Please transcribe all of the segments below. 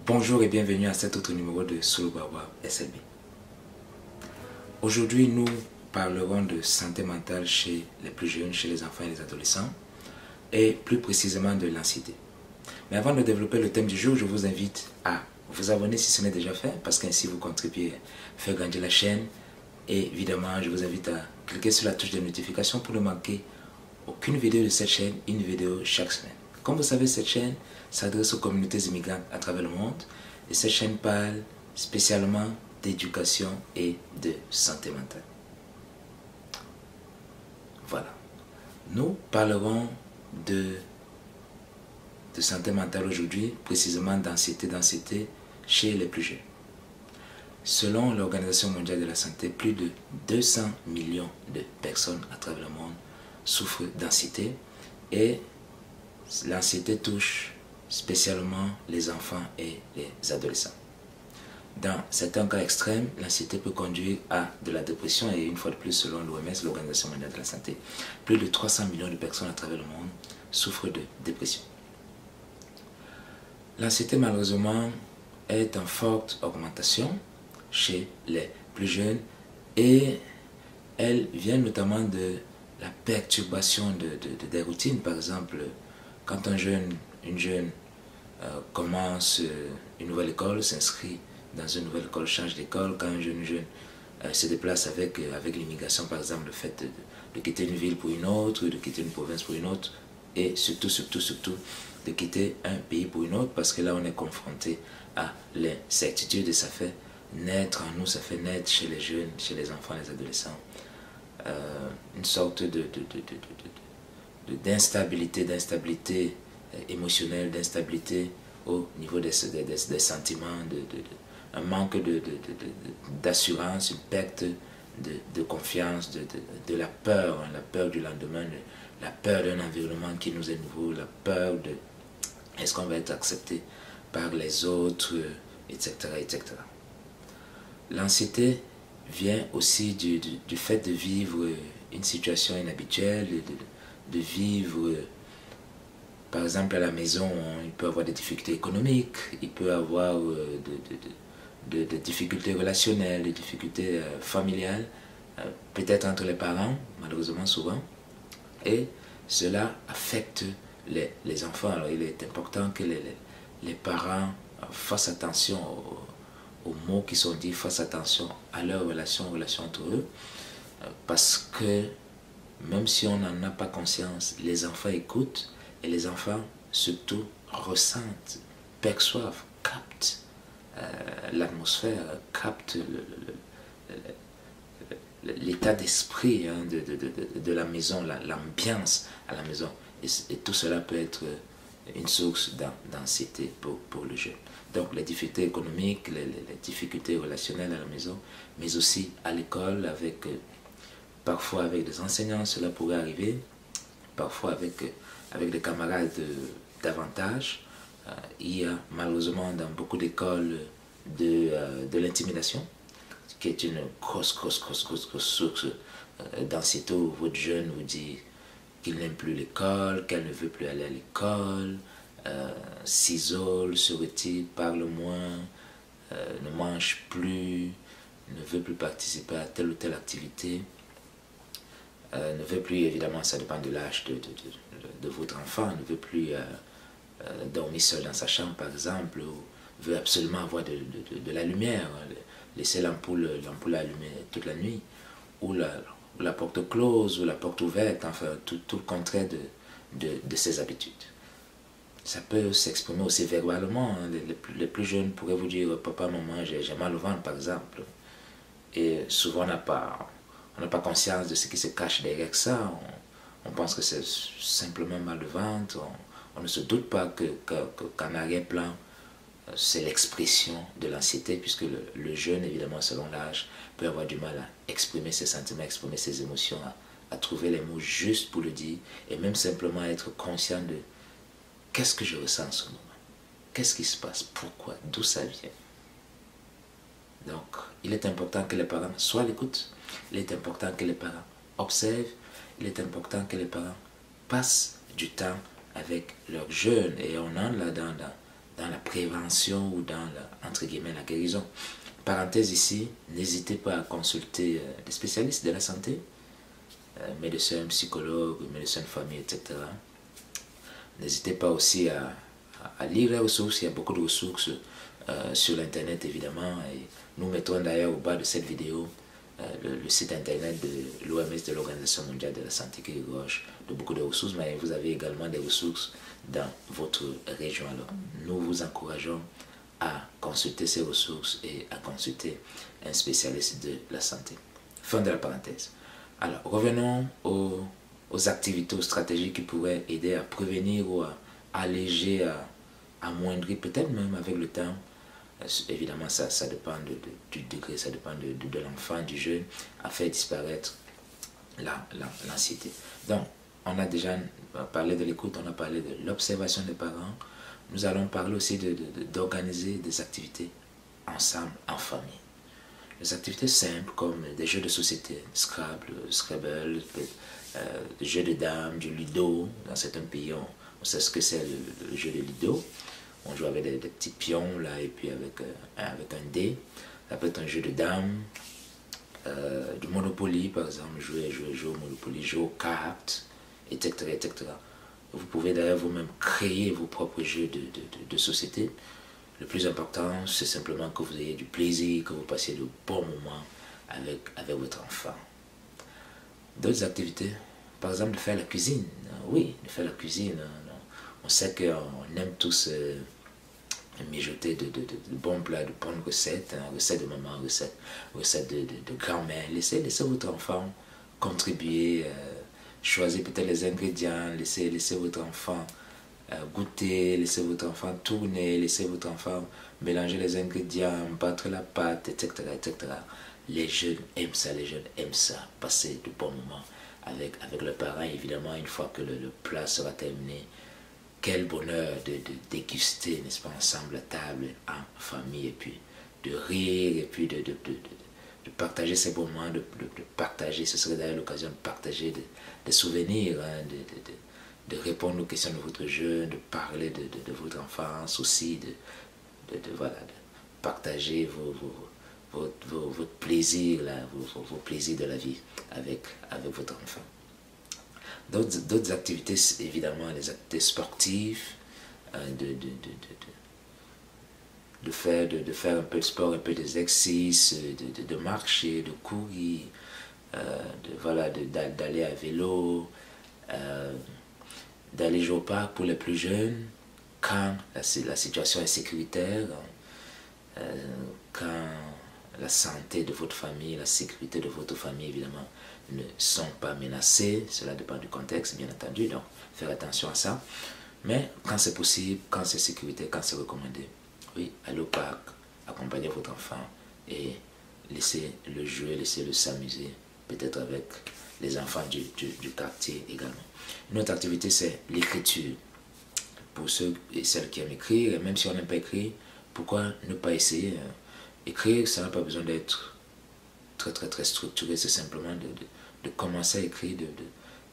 Bonjour et bienvenue à cet autre numéro de Solo Baobab SLB. Aujourd'hui, nous parlerons de santé mentale chez les plus jeunes, chez les enfants et les adolescents, et plus précisément de l'anxiété. Mais avant de développer le thème du jour, je vous invite à vous abonner si ce n'est déjà fait, parce qu'ainsi vous contribuez à faire grandir la chaîne. Et évidemment, je vous invite à cliquer sur la touche de notification pour ne manquer aucune vidéo de cette chaîne, une vidéo chaque semaine. Comme vous savez, cette chaîne s'adresse aux communautés immigrantes à travers le monde, et cette chaîne parle spécialement d'éducation et de santé mentale. Voilà. Nous parlerons de santé mentale aujourd'hui, précisément d'anxiété chez les plus jeunes. Selon l'Organisation mondiale de la santé, plus de 200 millions de personnes à travers le monde souffrent d'anxiété, et l'anxiété touche spécialement les enfants et les adolescents. Dans certains cas extrêmes, l'anxiété peut conduire à de la dépression, et une fois de plus, selon l'OMS, l'Organisation mondiale de la santé, plus de 300 millions de personnes à travers le monde souffrent de dépression. L'anxiété, malheureusement, est en forte augmentation chez les plus jeunes, et elle vient notamment de la perturbation des routines. Par exemple, quand une jeune commence une nouvelle école, s'inscrit dans une nouvelle école, change d'école, quand un jeune se déplace avec l'immigration, par exemple, le fait de quitter une ville pour une autre, de quitter une province pour une autre, et surtout de quitter un pays pour une autre, parce que là on est confronté à l'incertitude, et ça fait naître en nous, ça fait naître chez les jeunes, chez les enfants, les adolescents, une sorte d'instabilité émotionnelle, d'instabilité au niveau des sentiments, un manque d'assurance, une perte de confiance, de la peur du lendemain, la peur d'un environnement qui nous est nouveau, la peur de est-ce qu'on va être accepté par les autres, etc. etc. L'anxiété vient aussi du fait de vivre une situation inhabituelle, de vivre, par exemple, à la maison. Il peut avoir des difficultés économiques, il peut avoir des difficultés relationnelles, des difficultés familiales, peut-être entre les parents, malheureusement souvent, et cela affecte les enfants. Alors il est important que les parents fassent attention aux mots qui sont dits, fassent attention à leurs relations entre eux, parce que même si on n'en a pas conscience, les enfants écoutent, et les enfants surtout ressentent, perçoivent, captent l'atmosphère, captent l'état d'esprit de la maison, l'ambiance à la maison, et tout cela peut être une source d'anxiété pour le jeune. Donc les difficultés économiques, les difficultés relationnelles à la maison, mais aussi à l'école, parfois avec des enseignants, cela pourrait arriver, parfois avec des camarades davantage. Il y a malheureusement dans beaucoup d'écoles de l'intimidation, qui est une grosse source d'anxiété, où votre jeune vous dit qu'il n'aime plus l'école, qu'elle ne veut plus aller à l'école, s'isole, se retire, parle moins, ne mange plus, ne veut plus participer à telle ou telle activité, ne veut plus, évidemment ça dépend de l'âge de votre enfant, ne veut plus dormir seul dans sa chambre par exemple, ou veut absolument avoir de la lumière, laisser l'ampoule allumée toute la nuit, ou la porte close, ou la porte ouverte, enfin tout le contraire de ses habitudes. Ça peut s'exprimer aussi verbalement. Les plus jeunes pourraient vous dire « Papa, maman, j'ai mal au ventre » par exemple. Et souvent on n'a pas conscience de ce qui se cache derrière ça. On pense que c'est simplement mal de ventre. On ne se doute pas qu'en arrière-plan, c'est l'expression de l'anxiété, puisque le jeune, évidemment, selon l'âge, peut avoir du mal à exprimer ses sentiments, à exprimer ses émotions, à trouver les mots justes pour le dire, et même simplement être conscient de qu'est-ce que je ressens en ce moment, qu'est-ce qui se passe, pourquoi, d'où ça vient. Donc, il est important que les parents soient à l'écoute, il est important que les parents observent, il est important que les parents passent du temps avec leurs jeunes, et on entre là dans la prévention ou dans entre guillemets, la guérison. Parenthèse ici, n'hésitez pas à consulter des spécialistes de la santé, médecins, psychologues, médecins de famille, etc. N'hésitez pas aussi à lire les ressources. Il y a beaucoup de ressources sur l'internet évidemment, et nous mettrons d'ailleurs au bas de cette vidéo le site internet de l'OMS, de l'Organisation mondiale de la santé, qui regorge de beaucoup de ressources, mais vous avez également des ressources dans votre région. Alors nous vous encourageons à consulter ces ressources et à consulter un spécialiste de la santé. Fin de la parenthèse. Alors revenons aux activités, aux stratégies qui pourraient aider à prévenir ou à alléger, à amoindrir, peut-être même avec le temps. Évidemment, ça dépend du degré, ça dépend de l'enfant, du jeune, à faire disparaître l'anxiété. Donc, on a déjà parlé de l'écoute, on a parlé de l'observation des parents. Nous allons parler aussi d'organiser des activités ensemble, en famille. Des activités simples comme des jeux de société, Scrabble, Scrabble, des jeux de dames, du Ludo. Dans certains pays, on sait ce que c'est le jeu de Ludo. On joue avec des petits pions là, et puis avec un dé. Ça peut être un jeu de dames, du Monopoly par exemple, jouer au Monopoly, jouer aux cartes, etc., etc. Vous pouvez d'ailleurs vous-même créer vos propres jeux de société. Le plus important, c'est simplement que vous ayez du plaisir, que vous passiez de bons moments avec votre enfant. D'autres activités, par exemple de faire la cuisine. Oui, de faire la cuisine. On sait qu'on aime tous mijoter de bons plats, de bonnes recettes, recettes de maman, recettes de grand-mère. Laissez votre enfant contribuer, choisir peut-être les ingrédients, laissez votre enfant goûter, laissez votre enfant tourner, laissez votre enfant mélanger les ingrédients, battre la pâte, etc., etc. Les jeunes aiment ça, passer de bons moments avec leurs parents. Évidemment, une fois que le plat sera terminé, quel bonheur de déguster, n'est-ce pas, ensemble à table, en famille, et puis de rire, et puis de partager ces moments, de partager, ce serait d'ailleurs l'occasion de partager des souvenirs, hein, de répondre aux questions de votre jeune, de parler de votre enfance aussi, voilà, de partager votre plaisir, là, vos plaisirs de la vie avec votre enfant. D'autres activités, évidemment, les activités sportives, de faire un peu de sport, un peu d'exercice, de marcher, de courir, voilà, d'aller à vélo, d'aller jouer au parc pour les plus jeunes, quand la situation est sécuritaire, quand la santé de votre famille, la sécurité de votre famille, évidemment, ne sont pas menacées. Cela dépend du contexte, bien entendu, donc faire attention à ça. Mais quand c'est possible, quand c'est sécurité, quand c'est recommandé, oui, allez au parc, accompagnez votre enfant et laissez-le jouer, laissez-le s'amuser, peut-être avec les enfants du quartier également. Une autre activité, c'est l'écriture. Pour ceux et celles qui aiment écrire, et même si on n'aime pas écrire, pourquoi ne pas essayer? Écrire, ça n'a pas besoin d'être très structuré, c'est simplement de commencer à écrire,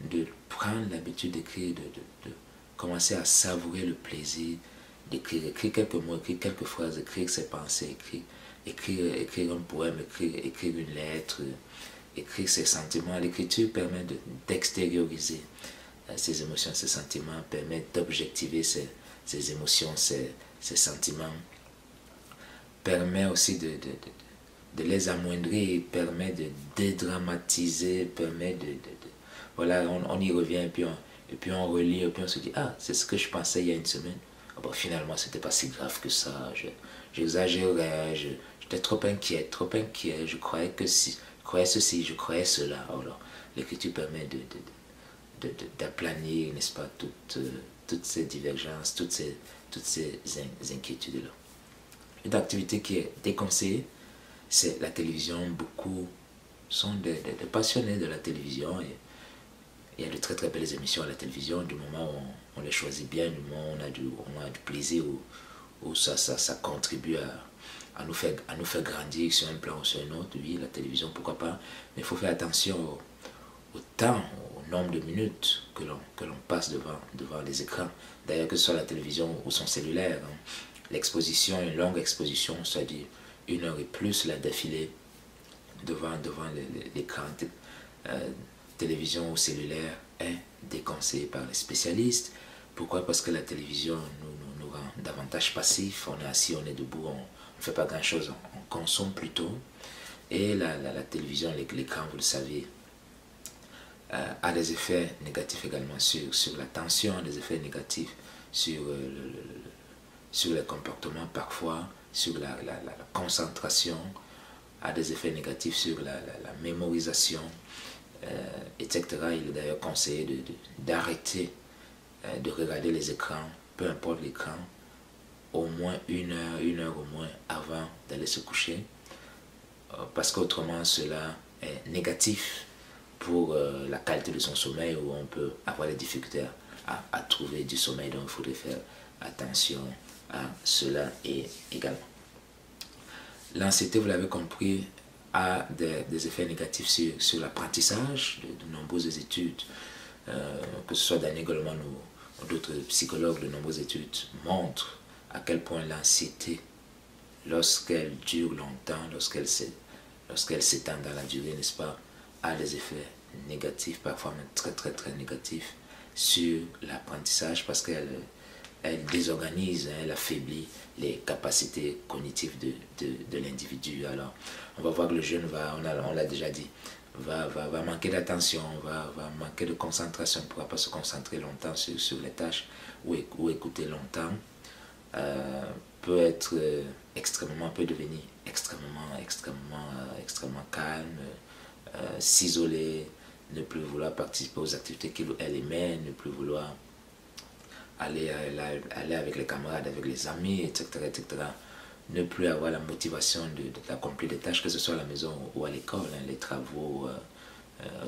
de prendre l'habitude d'écrire, de commencer à savourer le plaisir d'écrire, écrire quelques mots, écrire quelques phrases, écrire ses pensées, écrire un poème, écrire une lettre, écrire ses sentiments. L'écriture permet d'extérioriser ses émotions, ses sentiments, permet d'objectiver ses émotions, ses sentiments, permet aussi de les amoindrir, permet de dédramatiser, permet voilà, on y revient et puis on relit et puis on se dit, ah, c'est ce que je pensais il y a une semaine. Ah, bon, finalement, c'était pas si grave que ça, j'exagérais, j'étais trop inquiet, je croyais que si, je croyais ceci, je croyais cela. Alors, l'écriture permet d'aplanir, n'est-ce pas, toutes ces divergences, toutes ces inquiétudes-là. Une activité qui est déconseillée, c'est la télévision. Beaucoup sont des passionnés de la télévision et il y a de très belles émissions à la télévision du moment où on les choisit bien, du moment où on a du plaisir, où ça contribue à nous faire grandir sur un plan ou sur un autre. Oui, la télévision, pourquoi pas, mais il faut faire attention au temps, au nombre de minutes que l'on passe devant les écrans. D'ailleurs, que ce soit la télévision ou son cellulaire, hein, l'exposition, une longue exposition, c'est-à-dire 1 heure et plus là d'affilée devant l'écran télévision ou cellulaire est déconseillé par les spécialistes. Pourquoi? Parce que la télévision nous rend davantage passifs. On est assis, on est debout, on ne fait pas grand-chose, on consomme plutôt. Et la télévision, l'écran, vous le savez, a des effets négatifs également sur l'attention, des effets négatifs sur le comportement parfois, sur la concentration, a des effets négatifs sur la mémorisation, etc. Il est d'ailleurs conseillé d'arrêter de regarder les écrans, peu importe l'écran, au moins 1 heure au moins avant d'aller se coucher, parce qu'autrement cela est négatif pour la qualité de son sommeil, où on peut avoir des difficultés à trouver du sommeil. Donc il faudrait faire attention à cela également. L'anxiété, vous l'avez compris, a des effets négatifs sur l'apprentissage. De nombreuses études, que ce soit Daniel Goleman ou d'autres psychologues, de nombreuses études montrent à quel point l'anxiété, lorsqu'elle dure longtemps, lorsqu'elle s'étend dans la durée, n'est-ce pas, a des effets négatifs, parfois même très négatifs, sur l'apprentissage, parce qu'elle désorganise, elle affaiblit les capacités cognitives de l'individu. Alors, on va voir que le jeune on l'a déjà dit, va manquer d'attention, va manquer de concentration, ne pourra pas se concentrer longtemps sur les tâches ou écouter longtemps, peut devenir extrêmement calme, s'isoler, ne plus vouloir participer aux activités qu'il aimait, ne plus vouloir aller avec les camarades, avec les amis, etc. Ne plus avoir la motivation d'accomplir des tâches, que ce soit à la maison ou à l'école, les travaux,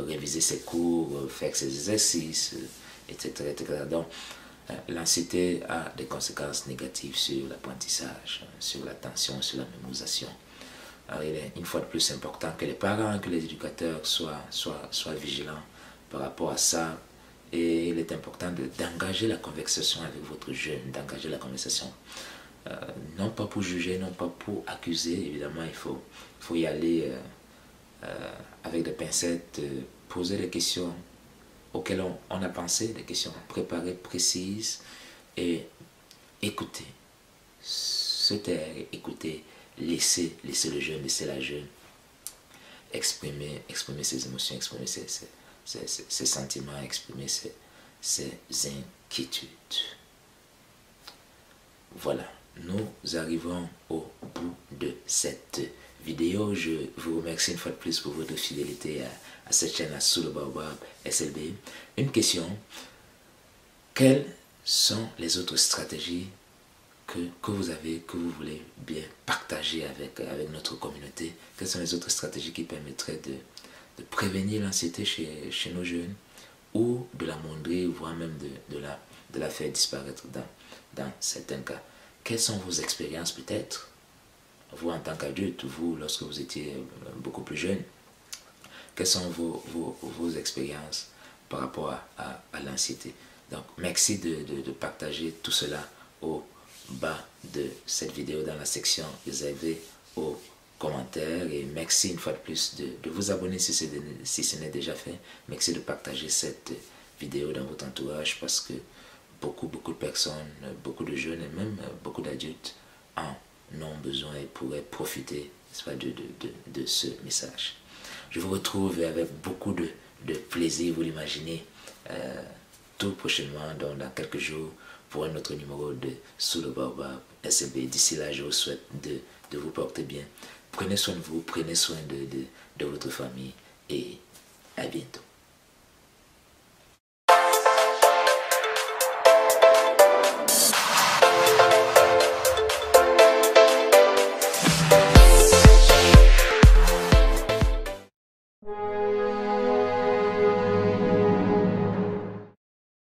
réviser ses cours, faire ses exercices, etc. Donc, l'anxiété a des conséquences négatives sur l'apprentissage, sur l'attention, sur la mémorisation. Alors, il est une fois de plus important que les parents, que les éducateurs soient vigilants par rapport à ça. Et il est important d'engager la conversation avec votre jeune, d'engager la conversation. Non pas pour juger, non pas pour accuser. Évidemment, il faut y aller avec des pincettes, poser des questions auxquelles on a pensé, des questions préparées, précises, et écouter, se taire, écouter, laisser le jeune, laisser la jeune exprimer ses émotions, exprimer ses sentiments, exprimer ses inquiétudes. Voilà, nous arrivons au bout de cette vidéo. Je vous remercie une fois de plus pour votre fidélité à cette chaîne, Sous le Baobab SLB. Une question: quelles sont les autres stratégies que vous avez, que vous voulez bien partager avec notre communauté? Quelles sont les autres stratégies qui permettraient de prévenir l'anxiété chez nos jeunes, ou de l'amoindrir, voire même de la faire disparaître dans certains cas? Quelles sont vos expériences peut-être, vous en tant qu'adulte, vous lorsque vous étiez beaucoup plus jeune? Quelles sont vos expériences par rapport à l'anxiété? Donc merci de partager tout cela au bas de cette vidéo, dans la section réservée aux commentaires, et merci une fois de plus de vous abonner si ce n'est déjà fait. Merci de partager cette vidéo dans votre entourage, parce que beaucoup de personnes, beaucoup de jeunes et même beaucoup d'adultes en ont besoin et pourraient profiter de ce message. Je vous retrouve avec beaucoup de plaisir, vous l'imaginez, tout prochainement, dans quelques jours, pour un autre numéro de Sous le Baobab SLB. D'ici là, je vous souhaite de vous porter bien. Prenez soin de vous, prenez soin de votre famille, et à bientôt.